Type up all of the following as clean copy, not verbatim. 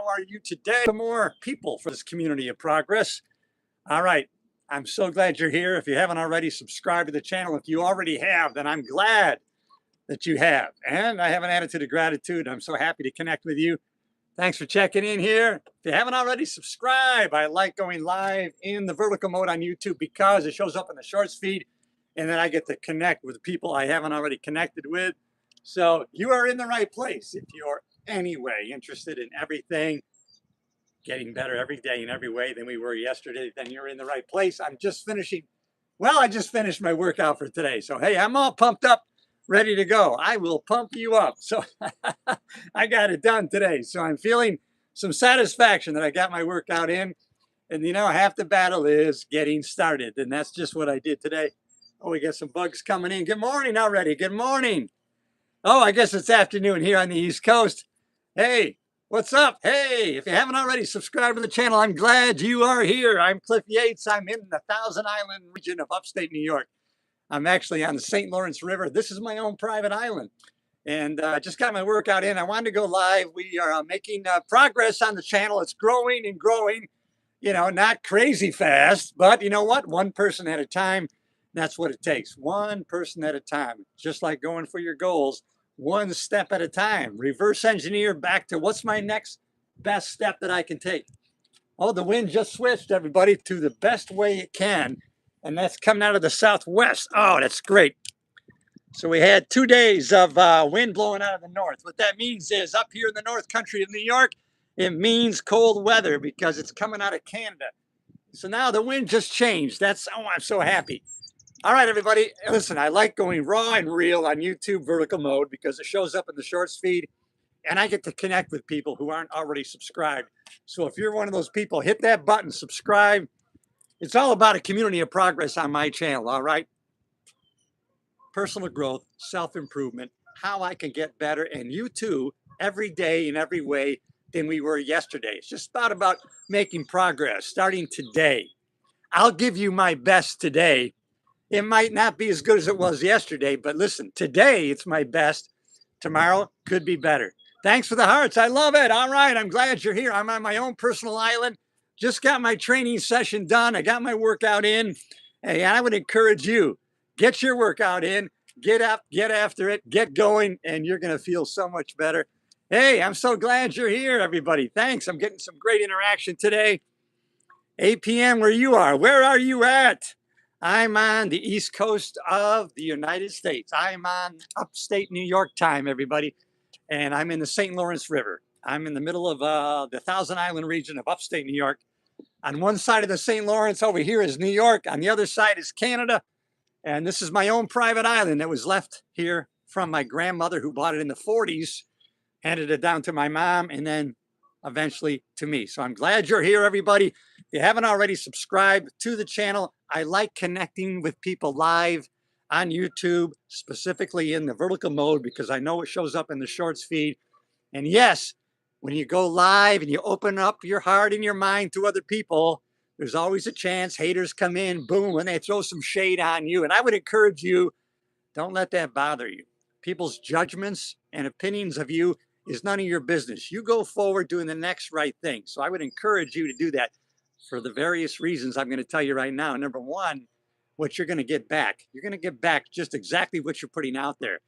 How are you today? Some more people for this community of progress. All right. I'm so glad you're here. If you haven't already, subscribe to the channel. If you already have, then I'm glad that you have. And I have an attitude of gratitude. I'm so happy to connect with you. Thanks for checking in here. If you haven't already, subscribe. I like going live in the vertical mode on YouTube because it shows up in the shorts feed, and then I get to connect with people I haven't already connected with. So you are in the right place if you're anyway interested in everything, getting better every day in every way than we were yesterday. Then you're in the right place. I just finished my workout for today. So, hey, I'm all pumped up, ready to go. I will pump you up. So I got it done today. So I'm feeling some satisfaction that I got my workout in. And you know, half the battle is getting started. And that's just what I did today. Oh, we got some bugs coming in. Good morning already. Good morning. Oh, I guess it's afternoon here on the East Coast. Hey, what's up? Hey, if you haven't already subscribed to the channel, I'm glad you are here. I'm Cliff Yates. I'm in the Thousand Island region of upstate New York. I'm actually on the St. Lawrence River. This is my own private island. And I just got my workout in. I wanted to go live. We are making progress on the channel. It's growing and growing, you know, not crazy fast, but you know what? One person at a time. That's what it takes. One person at a time. Just like going for your goals, one step at a time. Reverse engineer back to what's my next best step that I can take. Oh, the wind just switched, everybody, to the best way it can. And that's coming out of the southwest. Oh, that's great. So we had 2 days of wind blowing out of the north. What that means is up here in the north country of New York, it means cold weather because it's coming out of Canada. So now the wind just changed. I'm so happy. All right, everybody. Listen, I like going raw and real on YouTube vertical mode because it shows up in the shorts feed and I get to connect with people who aren't already subscribed. So if you're one of those people, hit that button, subscribe. It's all about a community of progress on my channel, all right? Personal growth, self-improvement, how I can get better, and you too, every day in every way than we were yesterday. It's just thought about making progress starting today. I'll give you my best today. It might not be as good as it was yesterday, but listen, today it's my best. Tomorrow could be better. Thanks for the hearts. I love it. All right. I'm glad you're here. I'm on my own personal island. Just got my training session done. I got my workout in. Hey, I would encourage you, get your workout in, get up, get after it, get going, and you're going to feel so much better. Hey, I'm so glad you're here, everybody. Thanks. I'm getting some great interaction today. 8 p.m. where you are. Where are you at? I'm on the East Coast of the United States. I'm on upstate New York time, everybody. And I'm in the St. Lawrence River. I'm in the middle of the Thousand Island region of upstate New York. On one side of the St. Lawrence over here is New York. On the other side is Canada. And this is my own private island that was left here from my grandmother who bought it in the 40s, handed it down to my mom, and then eventually to me. So I'm glad you're here, everybody. If you haven't already subscribed to the channel, I like connecting with people live on YouTube, specifically in the vertical mode, because I know it shows up in the shorts feed. And yes, when you go live and you open up your heart and your mind to other people, there's always a chance haters come in, boom, and they throw some shade on you. And I would encourage you, don't let that bother you. People's judgments and opinions of you is none of your business. You go forward doing the next right thing. So I would encourage you to do that for the various reasons I'm going to tell you right now. Number one, what you're going to get back. You're going to get back just exactly what you're putting out there.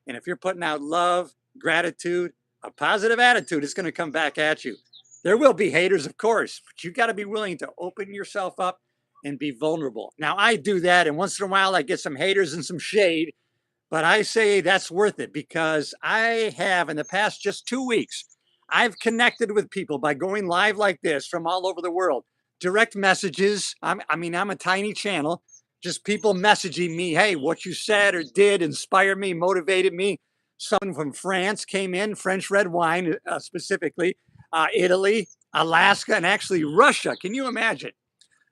And if you're putting out love, gratitude, a positive attitude, it's going to come back at you. There will be haters, of course, but you got to be willing to open yourself up and be vulnerable. Now, I do that, and once in a while I get some haters and some shade. But I say that's worth it because I have, in the past just 2 weeks, I've connected with people by going live like this from all over the world. Direct messages. I'm a tiny channel. Just people messaging me, hey, what you said or did inspired me, motivated me. Someone from France came in, French red wine specifically, Italy, Alaska, and actually Russia. Can you imagine?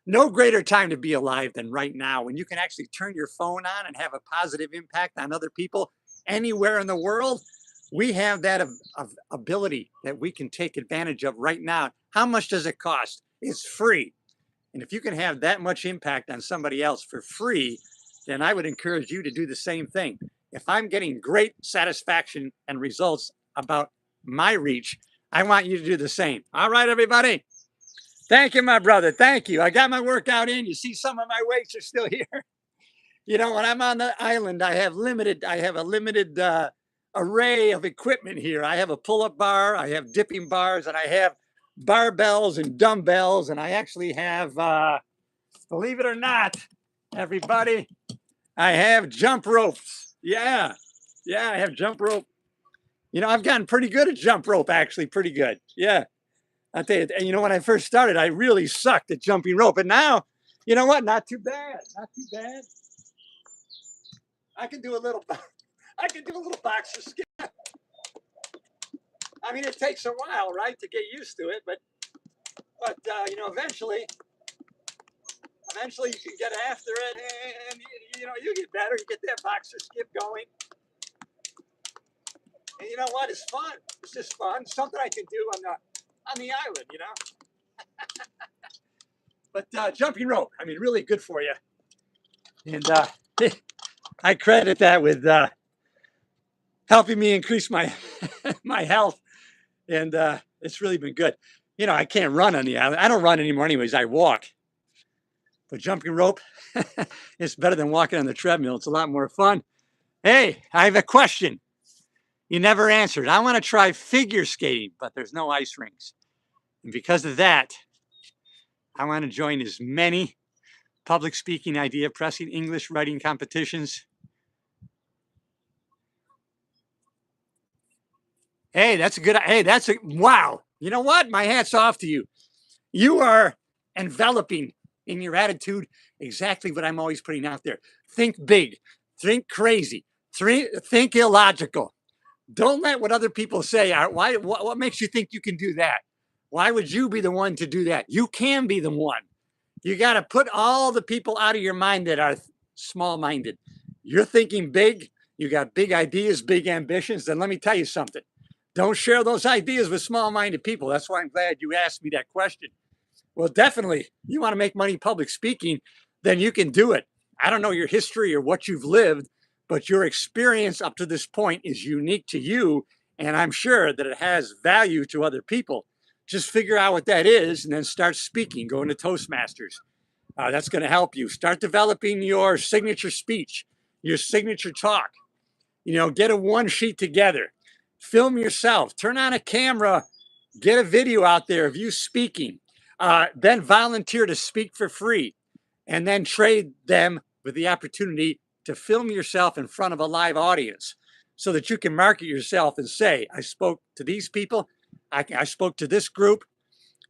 No greater time to be alive than right now when you can actually turn your phone on and have a positive impact on other people anywhere in the world. We have that ability that we can take advantage of right now. How much does it cost? It's free. And if you can have that much impact on somebody else for free, then I would encourage you to do the same thing. If I'm getting great satisfaction and results about my reach, I want you to do the same. All right, everybody. Thank you, my brother. Thank you. I got my workout in. You see some of my weights are still here. You know, when I'm on the island, I have a limited array of equipment here. I have a pull-up bar, I have dipping bars, and I have barbells and dumbbells, and I actually have, believe it or not, everybody, I have jump ropes. Yeah, I have jump rope. You know, I've gotten pretty good at jump rope, actually, pretty good. Yeah, I tell you, and you know, when I first started, I really sucked at jumping rope, and now, you know what? Not too bad. Not too bad. I can do a little. I can do a little boxer skip. I mean, it takes a while, right, to get used to it, but you know, eventually you can get after it, and you know, you get better. You get that boxer skip going, and you know what? It's fun. It's just fun. Something I can do on the island, you know. But jumping rope, I mean, really good for you, and I credit that with helping me increase my my health, and it's really been good. You know, I can't run on the island. I don't run anymore, anyways. I walk. But jumping rope, it's better than walking on the treadmill. It's a lot more fun. Hey, I have a question you never answered. I want to try figure skating, but there's no ice rinks. And because of that, I want to join as many public speaking, idea pressing, English writing competitions. Hey, that's a good, wow. You know what? My hat's off to you. You are enveloping in your attitude exactly what I'm always putting out there. Think big, think crazy, think illogical. Don't let what other people say. What makes you think you can do that? Why would you be the one to do that? You can be the one. You got to put all the people out of your mind that are small-minded. You're thinking big. You got big ideas, big ambitions. Then let me tell you something. Don't share those ideas with small-minded people. That's why I'm glad you asked me that question. Well, definitely, you want to make money public speaking, then you can do it. I don't know your history or what you've lived, but your experience up to this point is unique to you, and I'm sure that it has value to other people. Just figure out what that is and then start speaking, go into Toastmasters. That's going to help you. Start developing your signature speech, your signature talk. You know, get a one sheet together, film yourself, turn on a camera, get a video out there of you speaking, then volunteer to speak for free, and then trade them with the opportunity to film yourself in front of a live audience so that you can market yourself and say, I spoke to these people, I spoke to this group.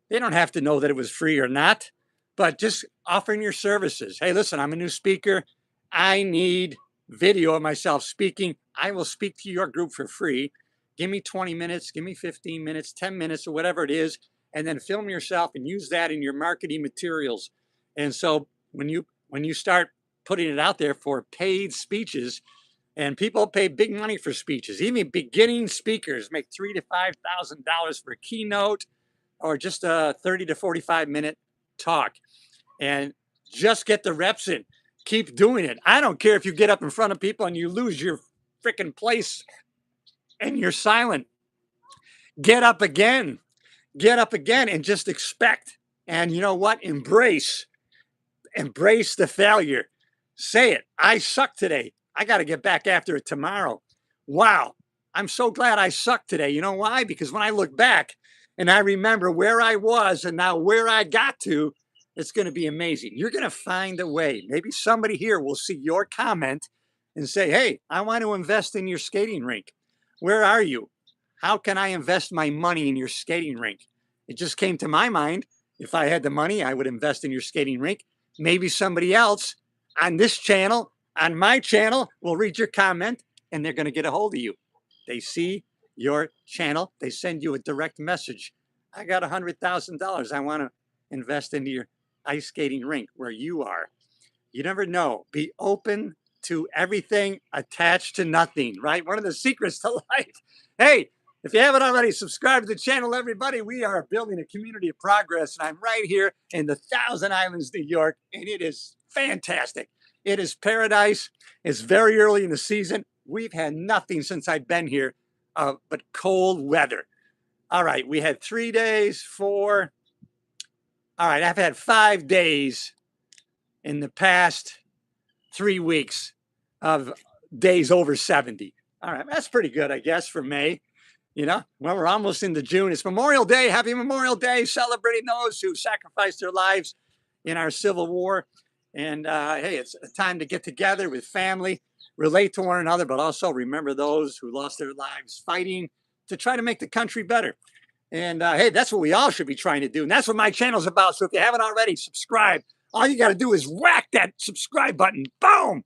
They don't have to know that it was free or not, but just offering your services. Hey, listen, I'm a new speaker. I need video of myself speaking. I will speak to your group for free. Give me 20 minutes, give me 15 minutes, 10 minutes, or whatever it is, and then film yourself and use that in your marketing materials. And so when you start putting it out there for paid speeches, and people pay big money for speeches, even beginning speakers make $3,000 to $5,000 for a keynote or just a 30 to 45-minute talk, and just get the reps in. Keep doing it. I don't care if you get up in front of people and you lose your freaking place and you're silent. Get up again. Get up again and just expect. And you know what? Embrace the failure. Say it. I suck today. I got to get back after it tomorrow. Wow. I'm so glad I sucked today. You know why? Because when I look back and I remember where I was and now where I got to, it's going to be amazing. You're going to find a way. Maybe somebody here will see your comment and say, hey, I want to invest in your skating rink. Where are you? How can I invest my money in your skating rink? It just came to my mind. If I had the money, I would invest in your skating rink. Maybe somebody else on this channel, on my channel, will read your comment and they're going to get a hold of you. They see your channel. They send you a direct message. I got $100,000. I want to invest into your ice skating rink where you are. You never know. Be open to everything, attached to nothing, right? One of the secrets to life. Hey, if you haven't already, subscribe to the channel, everybody. We are building a community of progress, and I'm right here in the Thousand Islands, New York, and it is fantastic. It is paradise. It's very early in the season. We've had nothing since I've been here but cold weather. All right, we had 3 days, 4. All right, I've had 5 days in the past 3 weeks of days over 70. All right, that's pretty good, I guess, for May. You know, well, we're almost into June. It's Memorial Day. Happy Memorial Day, celebrating those who sacrificed their lives in our Civil War. And hey, it's a time to get together with family, relate to one another, but also remember those who lost their lives fighting to try to make the country better. And hey, that's what we all should be trying to do. And that's what my channel's about. So if you haven't already, subscribe. All you got to do is whack that subscribe button. Boom.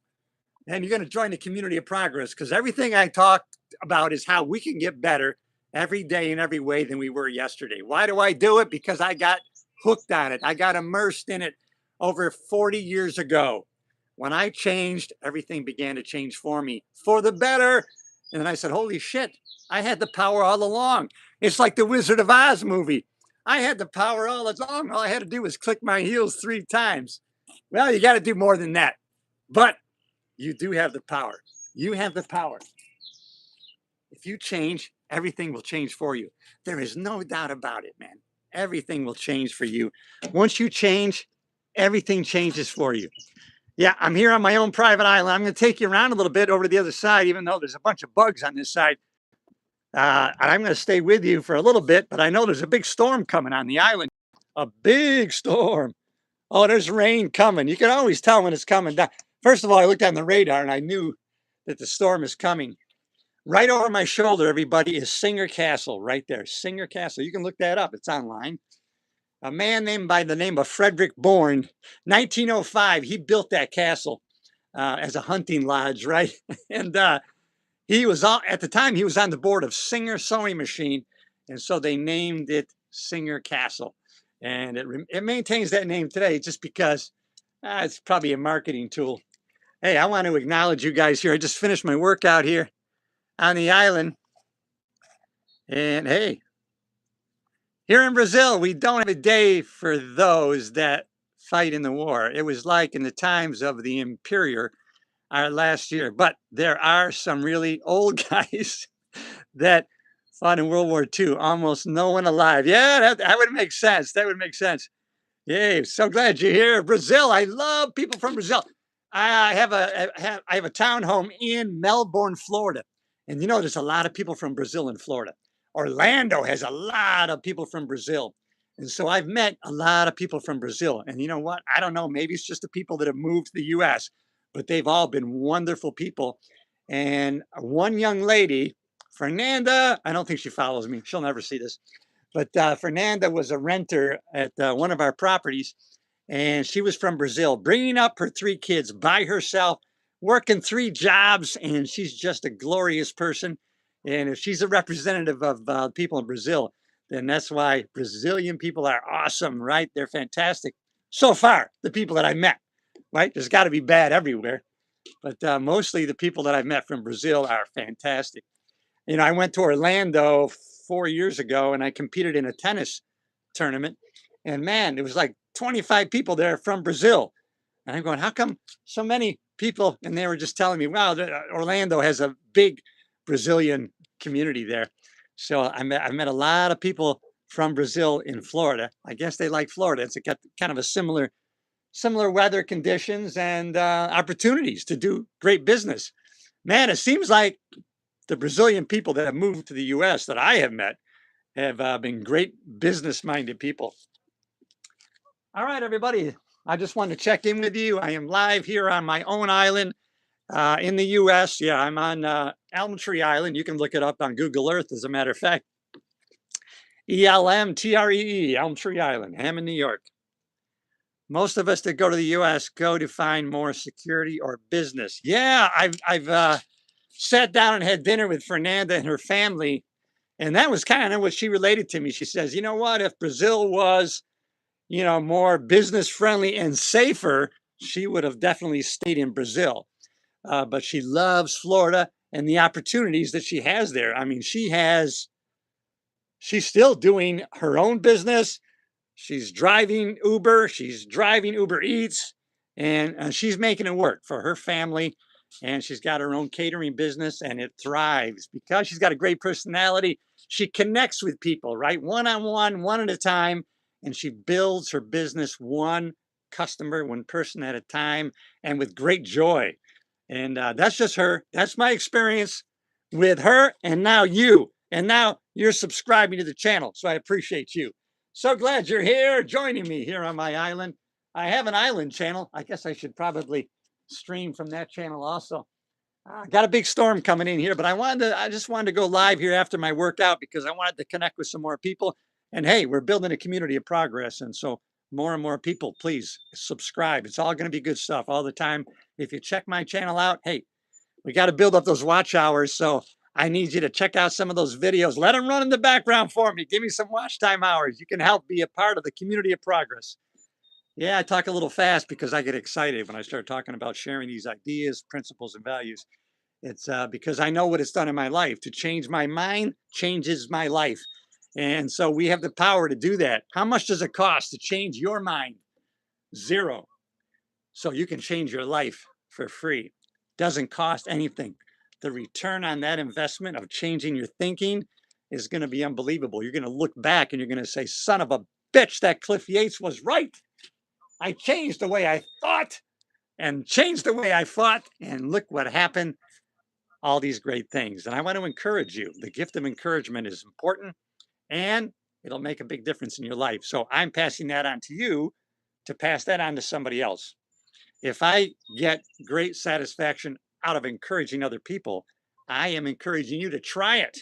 And you're going to join the community of progress, because everything I talk about is how we can get better every day in every way than we were yesterday. Why do I do it? Because I got hooked on it. I got immersed in it over 40 years ago. When I changed, everything began to change for me for the better. And then I said, holy shit, I had the power all along. It's like the Wizard of Oz movie. I had the power all along. All I had to do was click my heels 3 times. Well, you got to do more than that. But you do have the power. You have the power. If you change, everything will change for you. There is no doubt about it, man. Everything will change for you. Once you change, everything changes for you. Yeah, I'm here on my own private island. I'm going to take you around a little bit over to the other side, even though there's a bunch of bugs on this side. And I'm going to stay with you for a little bit, but I know there's a big storm coming on the island. A big storm. Oh, there's rain coming. You can always tell when it's coming down. First of all, I looked on the radar and I knew that the storm is coming. Right over my shoulder, everybody, is Singer Castle right there. Singer Castle. You can look that up. It's online. A man named by the name of Frederick Bourne, 1905, he built that castle as a hunting lodge, right? And he was at the time, he was on the board of Singer Sewing Machine. And so they named it Singer Castle. And it maintains that name today just because it's probably a marketing tool. Hey, I want to acknowledge you guys here. I just finished my workout here on the island. And hey, here in Brazil, we don't have a day for those that fight in the war. It was like in the times of the Imperior, our last year. But there are some really old guys that fought in World War II. Almost no one alive. Yeah, that would make sense. That would make sense. Yay, so glad you're here. Brazil, I love people from Brazil. I have a townhome in Melbourne, Florida. And you know, there's a lot of people from Brazil in Florida. Orlando has a lot of people from Brazil. And so I've met a lot of people from Brazil. And you know what? I don't know, maybe it's just the people that have moved to the US, but they've all been wonderful people. And one young lady, Fernanda, I don't think she follows me. She'll never see this. But Fernanda was a renter at one of our properties, and she was from Brazil, bringing up her 3 kids by herself, working 3 jobs, and she's just a glorious person. And if she's a representative of people in Brazil, then that's why Brazilian people are awesome, right? They're fantastic. So far, the people that I met, right? There's got to be bad everywhere. But mostly the people that I've met from Brazil are fantastic. You know, I went to Orlando 4 years ago and I competed in a tennis tournament. And man, there was like 25 people there from Brazil. And I'm going, how come so many people? And they were just telling me, wow, Orlando has a big Brazilian community there. So I've met a lot of people from Brazil in Florida. I guess they like Florida. It's got kind of a similar weather conditions and opportunities to do great business. Man, it seems like the Brazilian people that have moved to the US that I have met have been great business-minded people. All right, everybody. I just wanted to check in with you. I am live here on my own island in the US. Yeah, I'm on Elm Tree Island. You can look it up on Google Earth, as a matter of fact. ELMTREE, Elm Tree Island, Hammond, New York. Most of us that go to the US go to find more security or business. Yeah, I've sat down and had dinner with Fernanda and her family, and that was kind of what she related to me. She says, you know what, if Brazil was, you know, more business friendly and safer, she would have definitely stayed in Brazil. But she loves Florida and the opportunities that she has there. I mean, she's still doing her own business. She's driving Uber. She's driving Uber Eats, and she's making it work for her family. and she's got her own catering business, and it thrives because she's got a great personality. She connects with people, right? One-on-one, one at a time, and she builds her business one customer, one person at a time, and with great joy. And that's just her. That's my experience with her, and now you. And now you're subscribing to the channel, so I appreciate you. So glad you're here joining me here on my island. I have an island channel. I guess I should probably stream from that channel also. Got a big storm coming in here, but I just wanted to go live here after my workout because I wanted to connect with some more people. And hey, we're building a community of progress. And so more and more people, please subscribe. It's all going to be good stuff all the time. If you check my channel out, hey, we got to build up those watch hours. So I need you to check out some of those videos. Let them run in the background for me. Give me some watch time hours. You can help be a part of the community of progress. Yeah, I talk a little fast because I get excited when I start talking about sharing these ideas, principles, and values. It's because I know what it's done in my life. To change my mind changes my life. And so we have the power to do that. How much does it cost to change your mind? Zero. So you can change your life for free. Doesn't cost anything. The return on that investment of changing your thinking is going to be unbelievable. You're going to look back and you're going to say, son of a bitch, that Cliff Yates was right. I changed the way I thought and changed the way I fought. And look what happened. All these great things. And I want to encourage you. The gift of encouragement is important and it'll make a big difference in your life. So I'm passing that on to you to pass that on to somebody else. If I get great satisfaction out of encouraging other people, I am encouraging you to try it.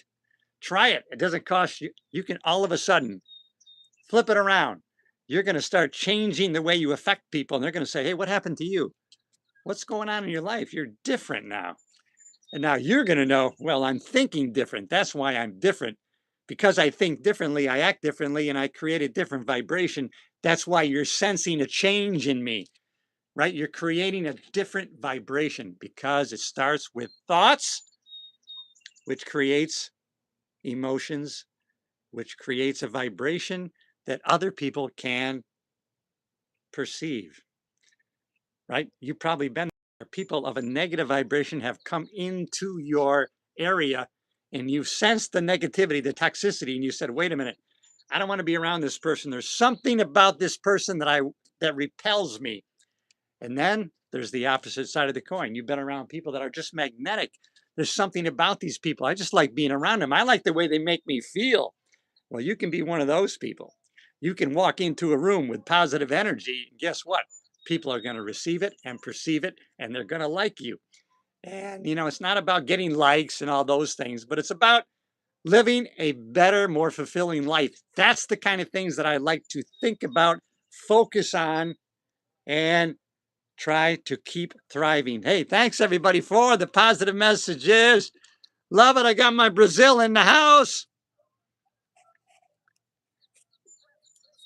Try it. It doesn't cost you. You can all of a sudden flip it around. You're going to start changing the way you affect people. And they're going to say, hey, what happened to you? What's going on in your life? You're different now. And now you're going to know, well, I'm thinking different. That's why I'm different. Because I think differently, I act differently, and I create a different vibration. That's why you're sensing a change in me, right? You're creating a different vibration because it starts with thoughts, which creates emotions, which creates a vibration that other people can perceive, right? You've probably been there. People of a negative vibration have come into your area and you've sensed the negativity, the toxicity, and you said, wait a minute, I don't want to be around this person. There's something about this person that repels me. And then there's the opposite side of the coin. You've been around people that are just magnetic. There's something about these people. I just like being around them. I like the way they make me feel. Well, you can be one of those people. You can walk into a room with positive energy. And guess what? People are going to receive it and perceive it, and they're going to like you. And, you know, it's not about getting likes and all those things, but it's about living a better, more fulfilling life. That's the kind of things that I like to think about, focus on, and try to keep thriving. Hey, thanks everybody for the positive messages. Love it. I got my Brazil in the house.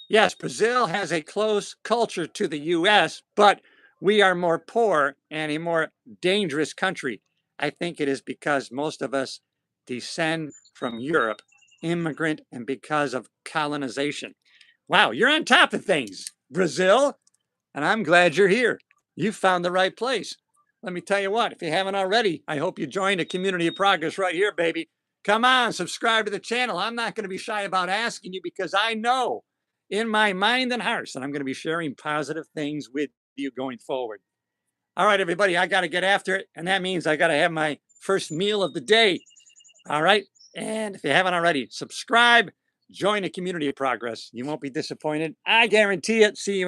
Yes, Brazil has a close culture to the US, but we are more poor and a more dangerous country. I think it is because most of us descend from Europe, immigrant, and because of colonization. Wow, you're on top of things, Brazil, and I'm glad you're here. You found the right place. Let me tell you what, if you haven't already, I hope you join a community of progress right here, baby. Come on, subscribe to the channel. I'm not going to be shy about asking you because I know in my mind and heart that I'm going to be sharing positive things with you going forward. All right, everybody, I got to get after it. And that means I got to have my first meal of the day. All right. And if you haven't already, subscribe, join the community of progress. You won't be disappointed. I guarantee it. See you.